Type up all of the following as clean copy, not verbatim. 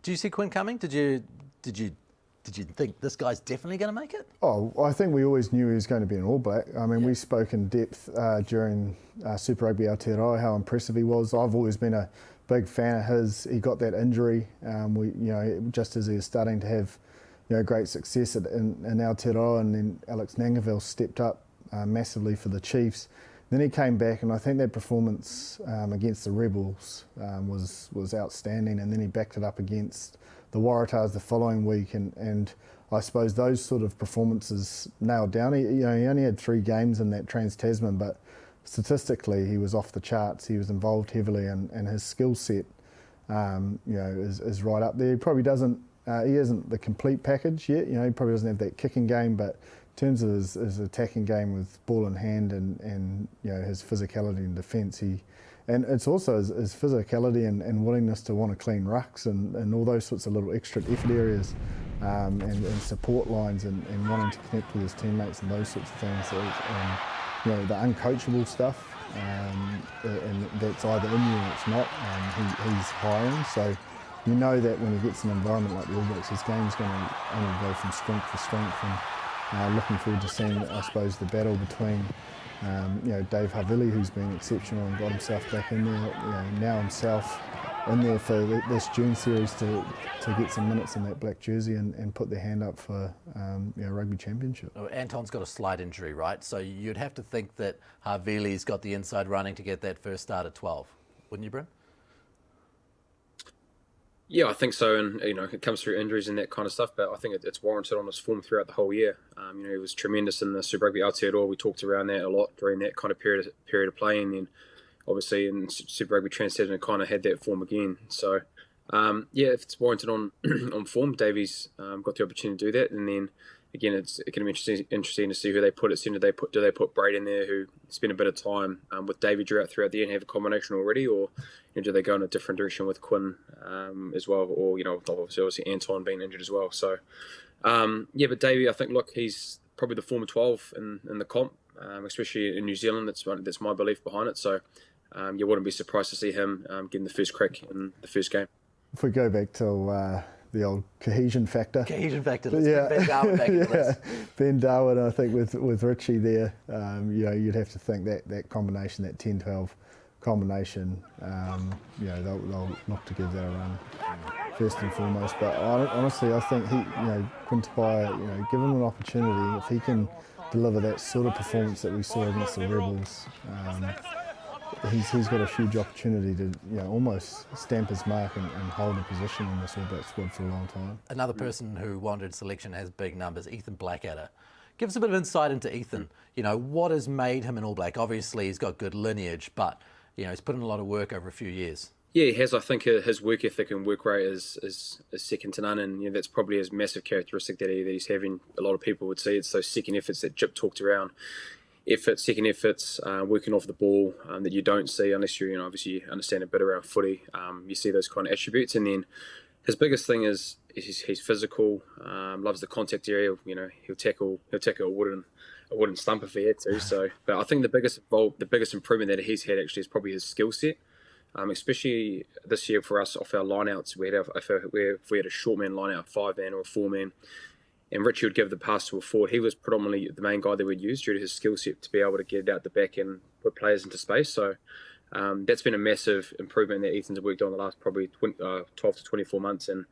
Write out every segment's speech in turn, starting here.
Do you see Quinn coming? Did you think this guy's definitely going to make it? Oh, I think we always knew he was going to be an All Black. I mean, we spoke in depth during Super Rugby Aotearoa how impressive he was. I've always been a big fan of his. He got that injury, just as he was starting to have, great success in Aotearoa, and then Alex Nangaville stepped up massively for the Chiefs. Then he came back, and I think that performance against the Rebels was outstanding, and then he backed it up against the Waratahs the following week, and I suppose those sort of performances nailed down. He only had 3 games in that Trans-Tasman, but statistically he was off the charts. He was involved heavily, and his skill set is right up there. He probably doesn't, he isn't the complete package yet. He probably doesn't have that kicking game, but in terms of his attacking game with ball in hand and his physicality and defence, and it's also his physicality and willingness to want to clean rucks and all those sorts of little extra effort areas and support lines and wanting to connect with his teammates and those sorts of things. The uncoachable stuff, and that's either in you or it's not. He's hiring, so you know that when he gets an environment like the All Blacks, his game's going to only go from strength to strength. And looking forward to seeing, I suppose, the battle between Dave Havili, who's been exceptional and got himself back in there, now himself in there for this June series to get some minutes in that black jersey and put their hand up for rugby championship. Oh, Anton's got a slight injury, right? So you'd have to think that Havili's got the inside running to get that first start at 12, wouldn't you, Bryn? Yeah, I think so, and it comes through injuries and that kind of stuff, but I think it's warranted on his form throughout the whole year. He was tremendous in the Super Rugby Aotearoa. We talked around that a lot during that kind of period of play, and then obviously in Super Rugby Trans-Tasman kind of had that form again. So if it's warranted on on form, Davey's got the opportunity to do that, and then again it's going to be interesting to see who they put at centre. Do they put Bryn in there, who spent a bit of time with Davey throughout the year and have a combination already, or do they go in a different direction with Quinn as well, or obviously Anton being injured as well. So but Davey, I think he's probably the former 12 in the comp, especially in New Zealand. That's my belief behind it. So you wouldn't be surprised to see him getting the first crack in the first game. If we go back to the old cohesion factor. Let's get Ben Darwin back into this. Ben Darwin, I think with Richie there, you'd have to think that combination, that 10-12 combination, they'll look to give that a run first and foremost. But honestly, I think Quinn Tupaea, give him an opportunity. If he can deliver that sort of performance that we saw against the Rebels, he's got a huge opportunity to almost stamp his mark and hold a position in this All Black squad for a long time. Another person who wanted selection has big numbers, Ethan Blackadder. Give us a bit of insight into Ethan. What has made him an All Black? Obviously, he's got good lineage, but he's put in a lot of work over a few years. Yeah, he has. I think his work ethic and work rate is second to none, and that's probably his massive characteristic that he's having. A lot of people would say it's those second efforts that Jip talked around. Second efforts, working off the ball that you don't see unless you obviously understand a bit around footy. You see those kind of attributes, and then his biggest thing is he's physical, loves the contact area. He'll tackle a wooden stump if he had to. So, but I think the biggest improvement that he's had actually is probably his skill set. Especially this year for us off our lineouts, if we had a short man lineout, 5-man or a 4-man, and Richie would give the pass to a forward, he was predominantly the main guy that we'd use due to his skill set to be able to get it out the back and put players into space. So that's been a massive improvement that Ethan's worked on the last probably 12 to 24 months, and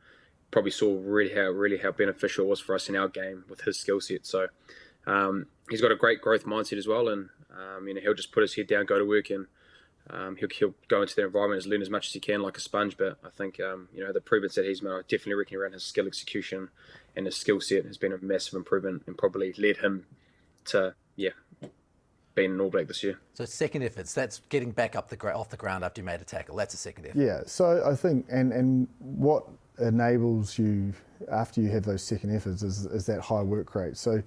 probably saw really how beneficial it was for us in our game with his skill set. So he's got a great growth mindset as well, and he'll just put his head down, go to work, and he'll go into the environment and learn as much as he can like a sponge. But I think the improvements that he's made, I definitely reckon around his skill execution and his skill set has been a massive improvement and probably led him to being an All Black this year. So second efforts, that's getting back off the ground after you made a tackle. That's a second effort. Yeah, so I think and what enables you after you have those second efforts is that high work rate. So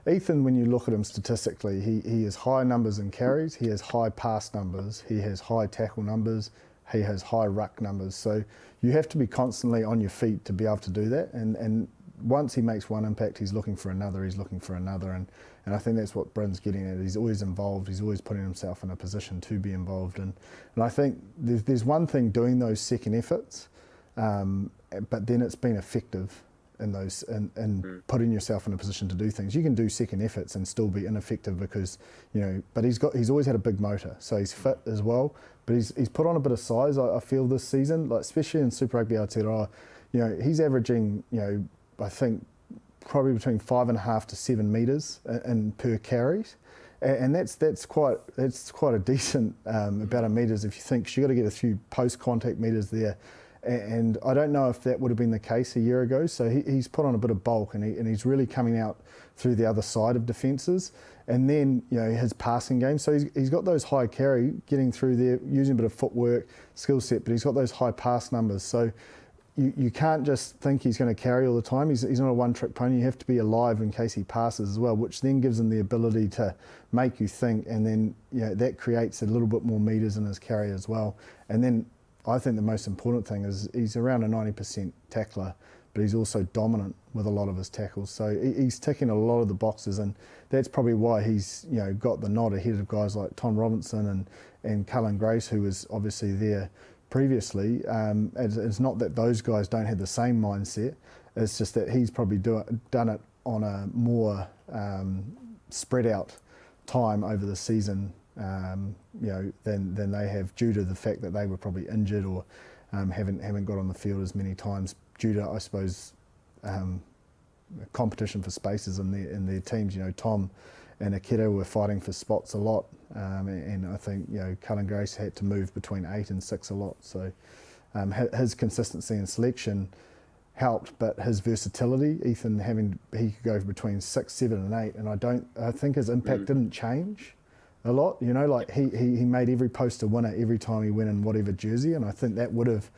Ethan, when you look at him statistically, he has high numbers in carries, he has high pass numbers, he has high tackle numbers, he has high ruck numbers. So you have to be constantly on your feet to be able to do that. And once he makes one impact, he's looking for another, and I think that's what Bryn's getting at. He's always involved, he's always putting himself in a position to be involved. And I think there's one thing doing those second efforts, and but then it's been effective in those and putting yourself in a position to do things. You can do second efforts and still be ineffective because, but he's always had a big motor, so he's fit as well. But he's put on a bit of size, I feel, this season, like especially in Super Rugby Aotearoa. He's averaging, I think probably between 5.5 to 7 metres in per carries. And that's quite a decent amount of metres if you think, 'cause you've got to get a few post-contact metres there. And I don't know if that would have been the case a year ago. So he's put on a bit of bulk, and he's really coming out through the other side of defences. And then his passing game. So he's got those high carry, getting through there, using a bit of footwork, skill set, but he's got those high pass numbers. So you can't just think he's going to carry all the time. He's not a one-trick pony. You have to be alive in case he passes as well, which then gives him the ability to make you think, and then that creates a little bit more metres in his carry as well. And then I think the most important thing is he's around a 90% tackler, but he's also dominant with a lot of his tackles. So he's ticking a lot of the boxes, and that's probably why he's got the nod ahead of guys like Tom Robinson and Karl Grace, who was obviously there previously. It's not that those guys don't have the same mindset. It's just that he's probably done it on a more spread out time over the season, than they have, due to the fact that they were probably injured or haven't got on the field as many times due to, I suppose, competition for spaces in their teams. Tom and Akira were fighting for spots a lot, and I think Karl Grace had to move between 8 and 6 a lot. So his consistency and selection helped, but his versatility, Ethan he could go between 6, 7 and 8, and I think his impact didn't change a lot. Like he made every post a winner every time he went in whatever jersey, and I think that would have,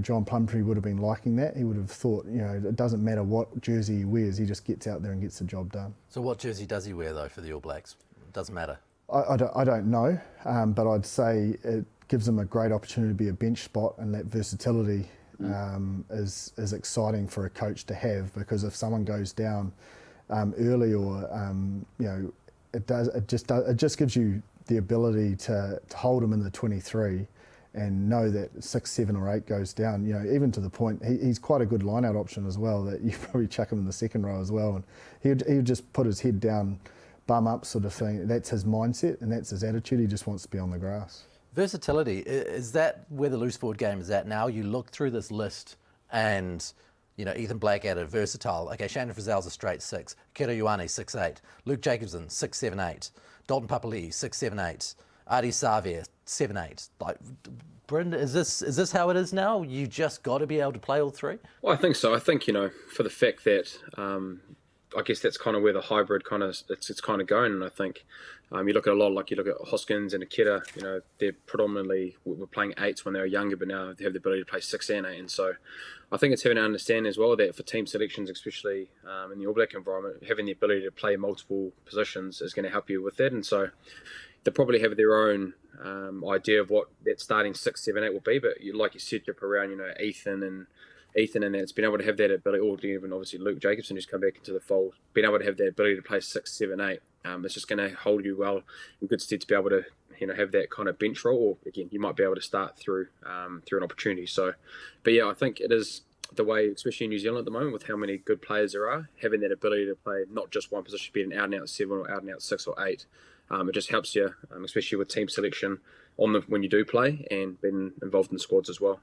John Plumtree would have been liking that. He would have thought, it doesn't matter what jersey he wears, he just gets out there and gets the job done. So what jersey does he wear though for the All Blacks? It doesn't matter. I don't know, but I'd say it gives him a great opportunity to be a bench spot, and that versatility is exciting for a coach to have, because if someone goes down early, or it just gives you the ability to hold him in the 23 and know that 6, 7 or 8 goes down, even to the point he's quite a good line-out option as well, that you probably chuck him in the second row as well, and he would just put his head down, bum up sort of thing. That's his mindset and that's his attitude. He just wants to be on the grass. Versatility, is that where the loose forward game is at now? You look through this list and, Ethan Blackadder, versatile. Okay, Shannon Frizzell's a straight 6. Kira Ioane, 6'8". Luke Jacobson, 6'7", 8. Dalton Papali'i, 6'7", 8. Adi Savia, 7'8". Like, Bryn, is this how it is now? You just got to be able to play all three? Well, I think so. I think, for the fact that I guess that's kind of where the hybrid it's kind of going. And I think you look at a lot, like you look at Hoskins and Akira, they're predominantly were playing 8s when they were younger, but now they have the ability to play 6 and 8. And so I think it's having to understand as well that for team selections, especially in the All Black environment, having the ability to play multiple positions is going to help you with that. And so they probably have their own idea of what that starting 6, 7, 8 will be. But like you said, Jip, around, Ethan and that's been able to have that ability, or even obviously Luke Jacobson, who's come back into the fold, being able to have that ability to play 6, 7, 8. It's just going to hold you well in good stead to be able to have that kind of bench role, or again you might be able to start through an opportunity. So, but yeah, I think it is the way, especially in New Zealand at the moment, with how many good players there are, having that ability to play not just one position, be an out and out 7 or out and out 6 or 8. It just helps you, especially with team selection when you do play and being involved in squads as well.